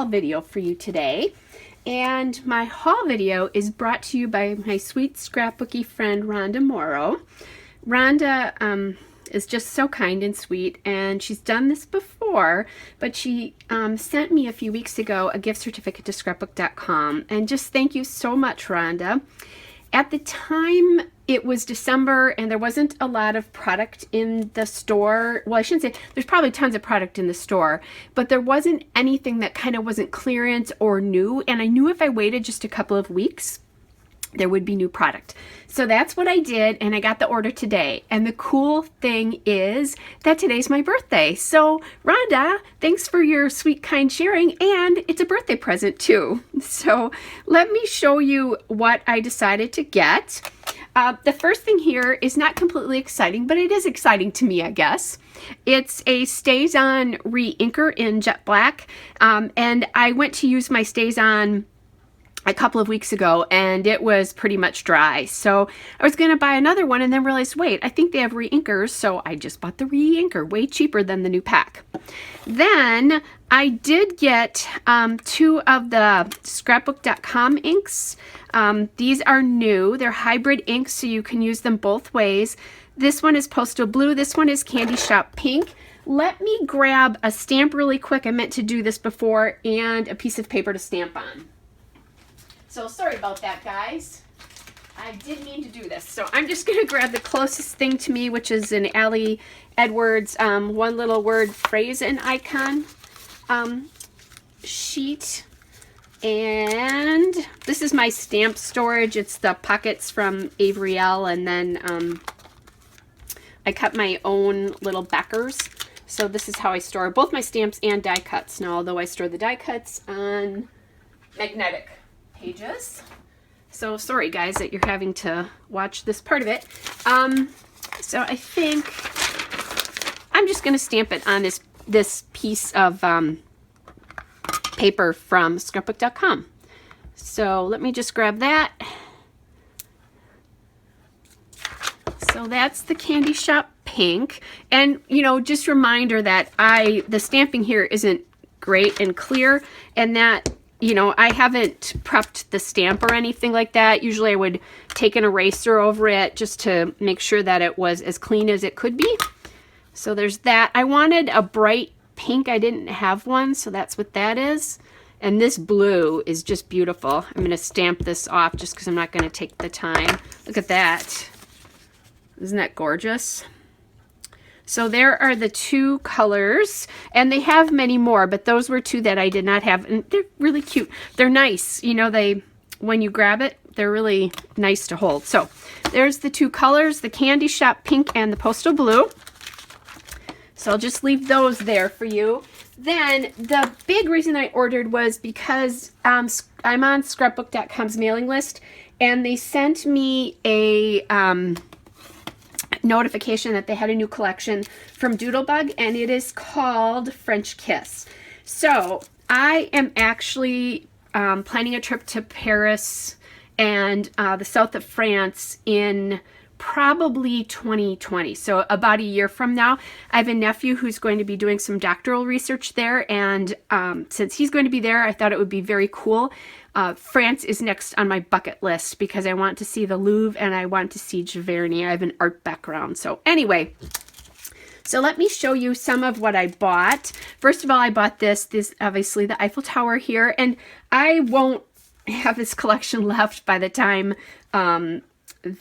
haul video for you today. And my haul video is brought to you by my sweet scrapbooky friend Rhonda Morrow. Rhonda is just so kind and sweet, and she's done this before, but she sent me a few weeks ago a gift certificate to scrapbookcom, and just thank you so much, Rhonda. At the time, it was December and there wasn't a lot of product in the store. Well, I shouldn't say, there's probably tons of product in the store, but there wasn't anything that kind of wasn't clearance or new. And I knew if I waited just a couple of weeks, there would be new product. So that's what I did, and I got the order today. And the cool thing is that today's my birthday. So Rhonda, thanks for your sweet, kind sharing, and it's a birthday present too. So let me show you what I decided to get. The first thing here is not completely exciting, but it is exciting to me, I guess. It's a Stays On Reinker in Jet Black, and I went to use my Stays On a couple of weeks ago and it was pretty much dry. So I was going to buy another one and then realized, wait, I think they have re-inkers. So I just bought the re-inker, way cheaper than the new pack. Then I did get 2 of the Scrapbookcom inks. These are new. They're hybrid inks, so you can use them both ways. This one is Postal Blue. This one is Candy Shop Pink. Let me grab a stamp really quick. I meant to do this before, and a piece of paper to stamp on. So sorry about that, guys. I didn't mean to do this. So I'm just going to grab the closest thing to me, which is an Allie Edwards one little word phrase and icon sheet. And this is my stamp storage. It's the pockets from Avriel, and then I cut my own little backers. So this is how I store both my stamps and die cuts. Now, although I store the die cuts on magnetic pages. So sorry guys that you're having to watch this part of it. So I think I'm just going to stamp it on this piece of paper from scrapbook.com. So let me just grab that. So that's the Candy Shop Pink. And you know, just reminder that the stamping here isn't great and clear, and that, you know, I haven't prepped the stamp or anything like that. Usually I would take an eraser over it just to make sure that it was as clean as it could be. So there's that. I wanted a bright pink. I didn't have one, so that's what that is. And this blue is just beautiful. I'm going to stamp this off just because I'm not going to take the time. Look at that. Isn't that gorgeous? So there are the 2 colors, and they have many more, but those were 2 that I did not have, and they're really cute. They're nice. You know, when you grab it, they're really nice to hold. So there's the 2 colors, the Candy Shop Pink and the Postal Blue. So I'll just leave those there for you. Then the big reason I ordered was because I'm on scrapbook.com's mailing list, and they sent me a notification that they had a new collection from Doodlebug, and it is called French Kiss. So I am actually planning a trip to Paris and the south of France in probably 2020, so about a year from now. I have a nephew who's going to be doing some doctoral research there, and since he's going to be there, I thought it would be very cool. France is next on my bucket list because I want to see the Louvre and I want to see Giverny. I have an art background. So anyway, so let me show you some of what I bought. First of all, I bought this obviously the Eiffel Tower here, and I won't have this collection left by the time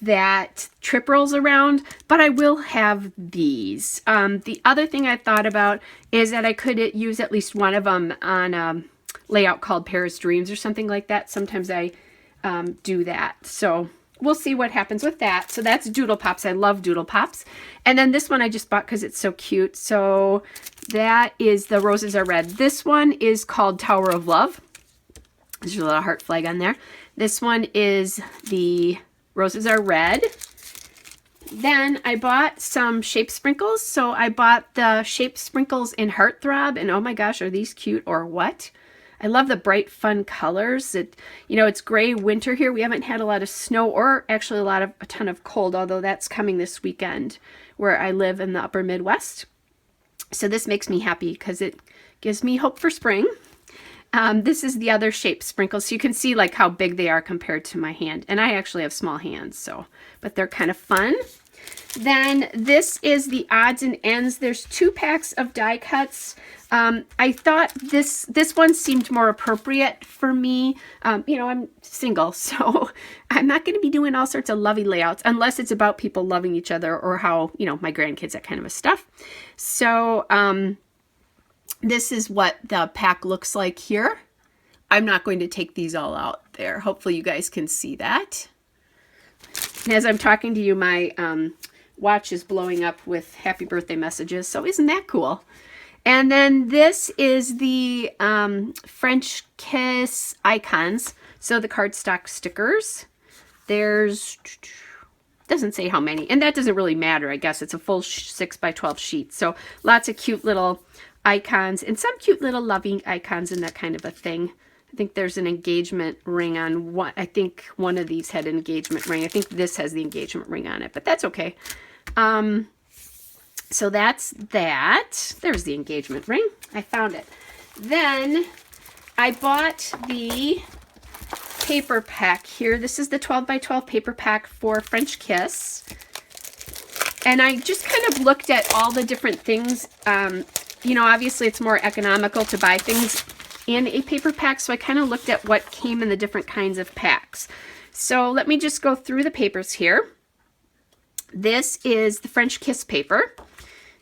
that trip rolls around, but I will have these. The other thing I thought about is that I could use at least one of them on layout called Paris Dreams or something like that. Sometimes I do that. So we'll see what happens with that. So that's Doodle Pops. I love Doodle Pops. And then this one I just bought because it's so cute. So that is the Roses Are Red. This one is called Tower of Love. There's a little heart flag on there. This one is the Roses Are Red. Then I bought some shape sprinkles. So I bought the shape sprinkles in Heartthrob, and oh my gosh, are these cute or what? I love the bright, fun colors. You know, it's gray winter here. We haven't had a lot of snow or actually a ton of cold, although that's coming this weekend where I live in the upper Midwest. So this makes me happy because it gives me hope for spring. This is the other shape sprinkles. So you can see like how big they are compared to my hand. And I actually have small hands, so, but they're kind of fun. Then this is the odds and ends. There's 2 packs of die cuts. I thought this one seemed more appropriate for me. You know, I'm single, so I'm not going to be doing all sorts of lovey layouts unless it's about people loving each other or how, you know, my grandkids, that kind of a stuff. So this is what the pack looks like here. I'm not going to take these all out there. Hopefully you guys can see that. And as I'm talking to you, my watch is blowing up with happy birthday messages. So isn't that cool? And then this is the French Kiss icons. So the cardstock stickers. There's, doesn't say how many. And that doesn't really matter, I guess. It's a full 6 by 12 sheet. So lots of cute little icons and some cute little loving icons and that kind of a thing. I think there's an engagement ring on one. I think one of these had an engagement ring. I think this has the engagement ring on it, but that's okay. So that's that. There's the engagement ring. I found it. Then I bought the paper pack here. This is the 12 by 12 paper pack for French Kiss. And I just kind of looked at all the different things. You know, obviously it's more economical to buy things in a paper pack. So I kind of looked at what came in the different kinds of packs. So let me just go through the papers here. This is the French Kiss paper.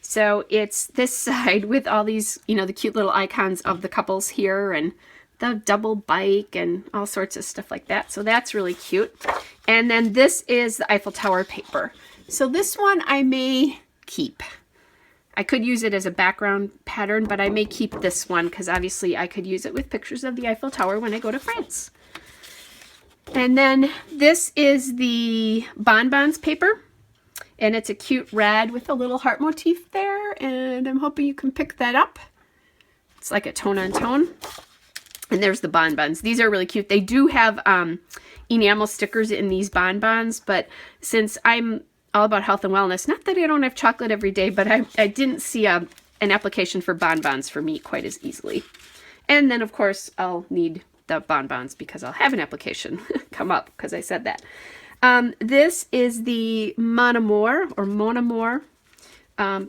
So it's this side with all these, you know, the cute little icons of the couples here and the double bike and all sorts of stuff like that. So that's really cute. And then this is the Eiffel Tower paper. So this one I may keep. I could use it as a background pattern, but I may keep this one because obviously I could use it with pictures of the Eiffel Tower when I go to France. And then this is the Bonbons paper. And it's a cute red with a little heart motif there. And I'm hoping you can pick that up. It's like a tone on tone. And there's the Bonbons. These are really cute. They do have enamel stickers in these Bonbons. But since I'm all about health and wellness, not that I don't have chocolate every day, but I didn't see an application for Bonbons for me quite as easily. And then, of course, I'll need the Bonbons because I'll have an application come up because I said that. This is the Mon Amour or Mon Amour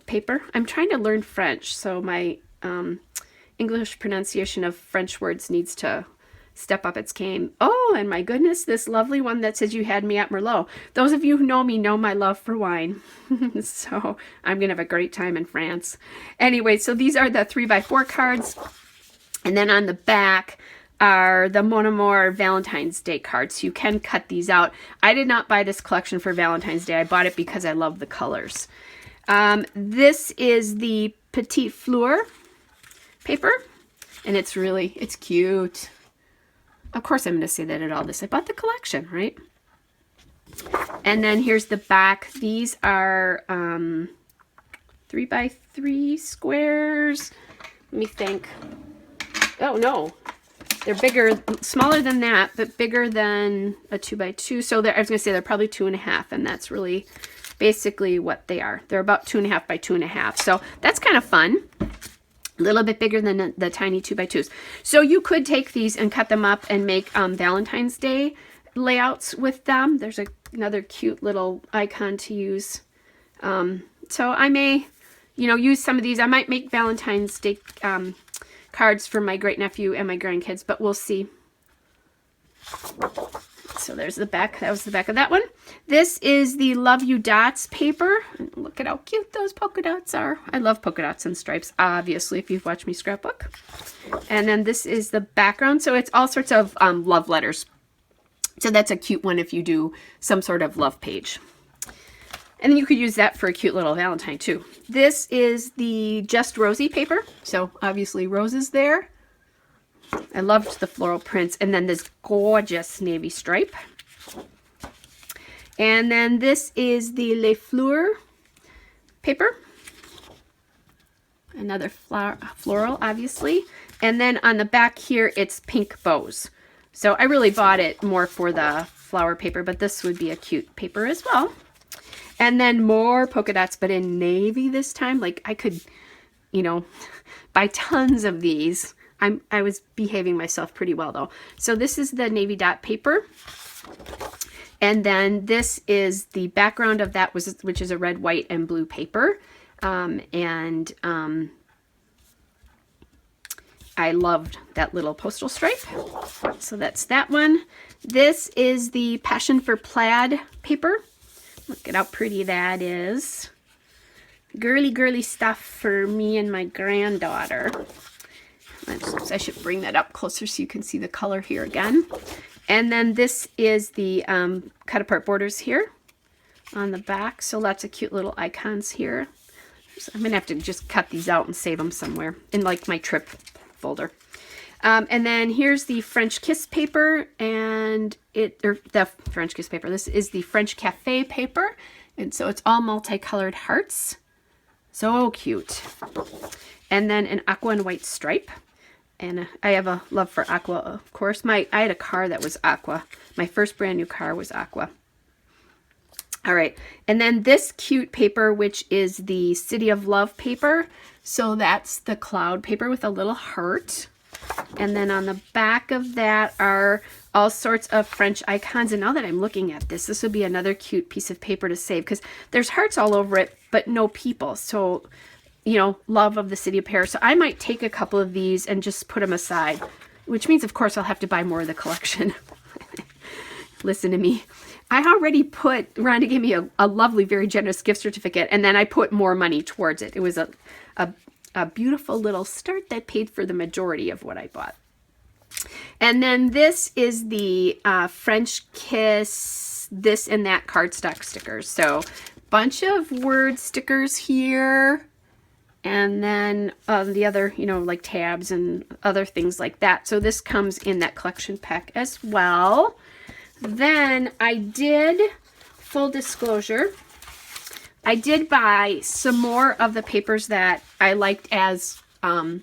paper. I'm trying to learn French, so my English pronunciation of French words needs to step up its game. Oh, and my goodness, this lovely one that says you had me at Merlot. Those of you who know me know my love for wine. So I'm going to have a great time in France. Anyway, so these are the 3x4 cards. And then on the back are the Mon Amour Valentine's Day cards. You can cut these out. I did not buy this collection for Valentine's Day. I bought it because I love the colors. This is the Petite Fleur paper, and it's cute. Of course I'm going to say that at all this. I bought the collection, right? And then here's the back. These are 3x3 squares. Let me think. Oh, no. They're bigger, smaller than that, but bigger than a 2x2. So I was going to say they're probably 2.5, and that's really basically what they are. They're about 2.5 by 2.5. So that's kind of fun. A little bit bigger than the tiny 2x2s. So you could take these and cut them up and make Valentine's Day layouts with them. There's another cute little icon to use. So I may, you know, use some of these. I might make Valentine's Day cards for my great nephew and my grandkids, but we'll see. So there's the back. That was the back of that one. This is the Love You Dots paper. Look at how cute those polka dots are. I love polka dots and stripes, obviously, if you've watched me scrapbook. And then this is the background. So it's all sorts of love letters. So that's a cute one if you do some sort of love page. And then you could use that for a cute little Valentine too. This is the Just Rosy paper. So obviously roses there. I loved the floral prints. And then this gorgeous navy stripe. And then this is the Les Fleurs paper. Another floral, obviously. And then on the back here, it's pink bows. So I really bought it more for the flower paper, but this would be a cute paper as well. And then more polka dots, but in navy this time. Like I could, you know, buy tons of these. I was behaving myself pretty well though. So this is the navy dot paper. And then this is the background of that, which is a red, white, and blue paper. I loved that little postal stripe. So that's that one. This is the Passion for Plaid paper. Look at how pretty that is. Girly, girly stuff for me and my granddaughter. I should bring that up closer so you can see the color here again. And then this is the cut apart borders here on the back. So lots of cute little icons here. So I'm gonna have to just cut these out and save them somewhere in like my trip folder. And then here's the French Kiss paper, and the French Kiss paper. This is the French Cafe paper, and so it's all multicolored hearts. So cute. And then an aqua and white stripe. And I have a love for aqua, of course. I had a car that was aqua. My first brand new car was aqua. All right, and then this cute paper, which is the City of Love paper. So that's the cloud paper with a little heart. And then on the back of that are all sorts of French icons. And now that I'm looking at this, this would be another cute piece of paper to save because there's hearts all over it, but no people. So, you know, love of the city of Paris. So I might take a couple of these and just put them aside, which means, of course, I'll have to buy more of the collection. Listen to me. I already put, Rhonda gave me a lovely, very generous gift certificate, and then I put more money towards it. It was a beautiful little start that paid for the majority of what I bought. And then this is the French Kiss this and that cardstock stickers. So bunch of word stickers here. And then the other, you know, like tabs and other things like that. So this comes in that collection pack as well. Then I did, full disclosure, I did buy some more of the papers that I liked as, you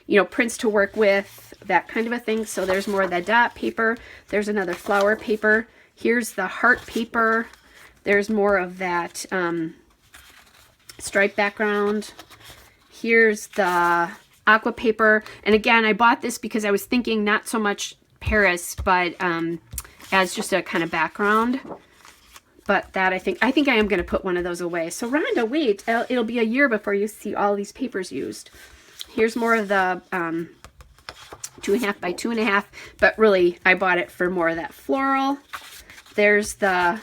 know, prints to work with, that kind of a thing. So there's more of that dot paper. There's another flower paper. Here's the heart paper. There's more of that stripe background. Here's the aqua paper. And again, I bought this because I was thinking not so much Paris, but as just a kind of background. But that I think I am going to put one of those away. So Rhonda, wait, it'll be a year before you see all these papers used. Here's more of the 2.5 by 2.5, but really I bought it for more of that floral. There's the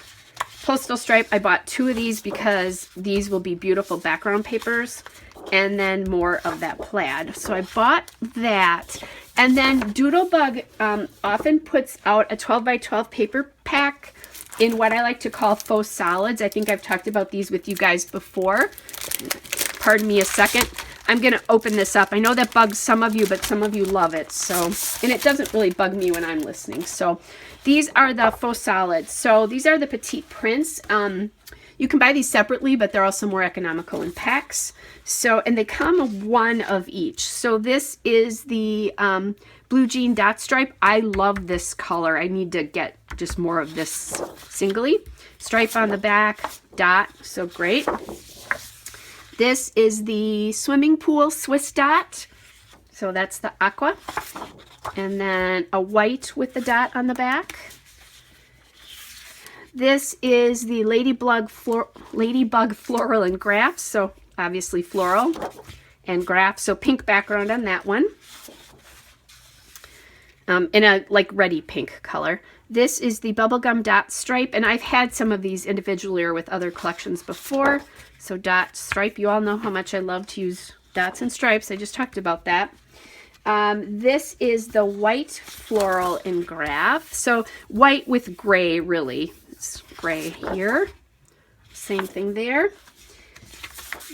postal stripe. I bought 2 of these because these will be beautiful background papers. And then more of that plaid. So I bought that. And then Doodlebug often puts out a 12 by 12 paper pack in what I like to call faux solids. I think I've talked about these with you guys before. Pardon me a second. I'm going to open this up. I know that bugs some of you, but some of you love it. So, and it doesn't really bug me when I'm listening. So these are the faux solids. So these are the petite prints. You can buy these separately, but they're also more economical in packs. So, and they come one of each. So this is the blue jean dot stripe. I love this color. I need to get just more of this singly. Stripe on the back, dot, so great. This is the swimming pool Swiss dot. So that's the aqua. And then a white with the dot on the back. This is the Ladybug Floral and Graphs, so obviously floral and graphs, so pink background on that one. In a like ready pink color. This is the Bubblegum Dot Stripe, and I've had some of these individually or with other collections before. So dot stripe, you all know how much I love to use dots and stripes. I just talked about that. This is the white floral and graph. So white with gray, really. It's gray here. Same thing there.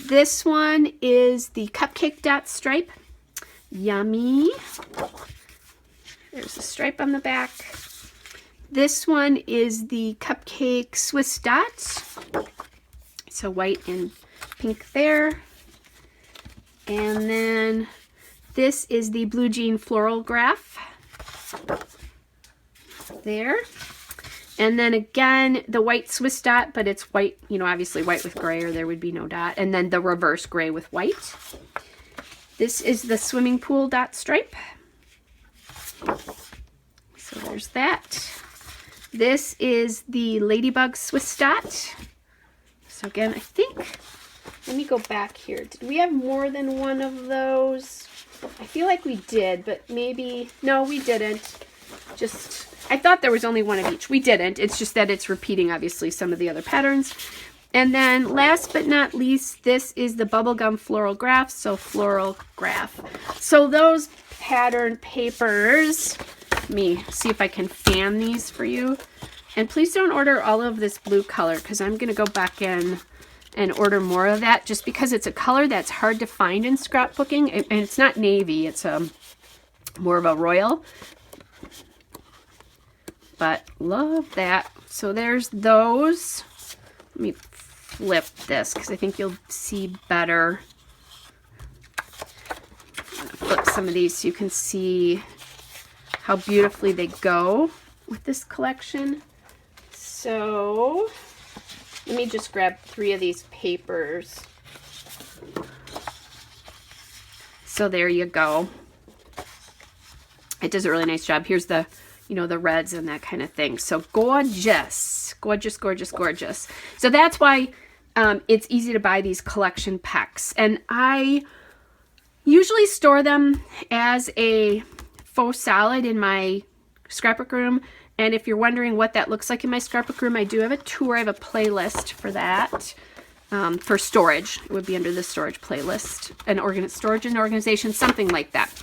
This one is the cupcake dot stripe. Yummy. There's a stripe on the back. This one is the cupcake Swiss dot. So white and pink there. And then this is the blue jean floral graph. There. And then again, the white Swiss dot, but it's white, you know, obviously white with gray or there would be no dot. And then the reverse gray with white. This is the swimming pool dot stripe. So there's that. This is the Ladybug Swiss dot. So again, I think, let me go back here. Did we have more than one of those? I feel like we did, but maybe, no, we didn't. Just, I thought there was only one of each. We didn't. It's just that it's repeating, obviously, some of the other patterns. And then last but not least, this is the Bubblegum Floral Graph, so Floral Graph. So those pattern papers, let me see if I can fan these for you. And please don't order all of this blue color, because I'm going to go back in and order more of that, just because it's a color that's hard to find in scrapbooking. And it's not navy, it's more of a royal. But love that. So there's those. Let me flip this because I think you'll see better. I'm gonna flip some of these so you can see how beautifully they go with this collection. So let me just grab 3 of these papers. So there you go. It does a really nice job. Here's the, you know, the reds and that kind of thing. So gorgeous, gorgeous, gorgeous, gorgeous. So that's why it's easy to buy these collection packs. And I usually store them as a faux solid in my scrapbook room. And if you're wondering what that looks like in my scrapbook room, I do have a tour. I have a playlist for that. For storage, it would be under the storage playlist, storage and organization, something like that.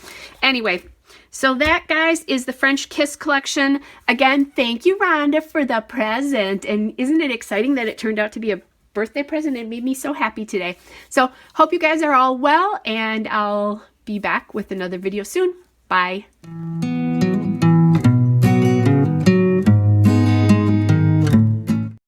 Anyway, so that, guys, is the French Kiss collection. Again, thank you, Rhonda, for the present. And isn't it exciting that it turned out to be a birthday present? It made me so happy today. So hope you guys are all well, and I'll be back with another video soon. Bye.